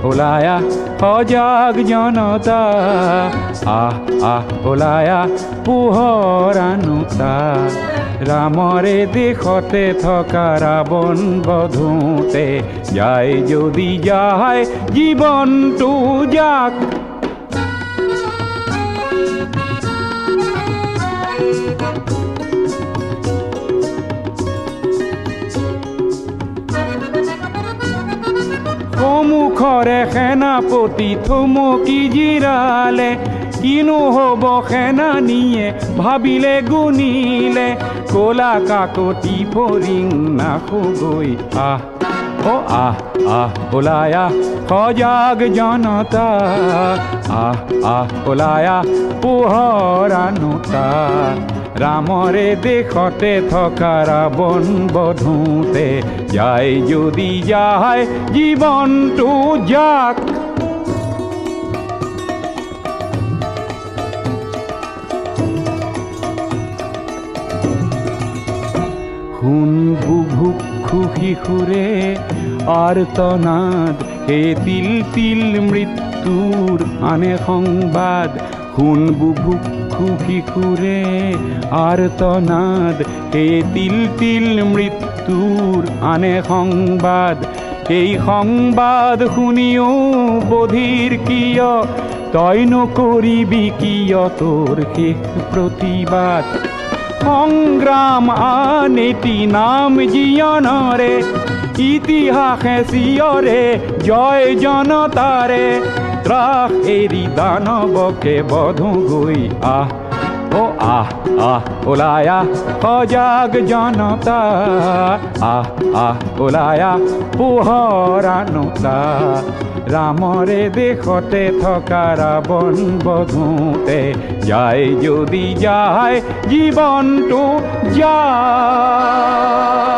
ওলায়া সজাগ জনতা ওলায়া পোহৰ আনুতা ৰামৰে দেশতে থকা ৰাৱণ বধোতে যায় যদি যায় জীৱনটো যাক সন্মুখৰে সেনাপতি থমকি জিৰালে কিনো হ'ব সেনানীয়ে ভাবিলে গুণিলে ক'লা কাকতি ফৰিং নাখগৈ ওলায়া সজাগ জনতা ওলায়া পোহৰ আনুতা ৰামৰে দেশতে থকা ৰাৱণ বধোতে যায় যদি যায় জীৱনটো যাক শুন বুভুক্ষু শিশুৰে আৰ্তনাদ হে তিল তিল মৃত্যুৰ আনে সংবাদ শুন বুভুক্ষু শিশুৰে আৰ্তনাদ হে তিল তিল মৃত্যুৰ আনে সংবাদ এই সংবাদ শুনিও বধিৰ কিয় তই নকৰিবি কিয় তোৰ শেষ প্ৰতিবাদ সংগ্ৰাম আনেতি নাম জীয়নৰে ইতিহাসে চিয়ৰে জয় জনতাৰে ত্ৰাস এৰি দানৱকে বধোগৈ ওলায়া সজাগ জনতা ওলায়া পোহৰ আনুতা ৰামৰে দেশতে থকা ৰাৱণ বধোতে যায় যদি যায় জীৱনটো যায়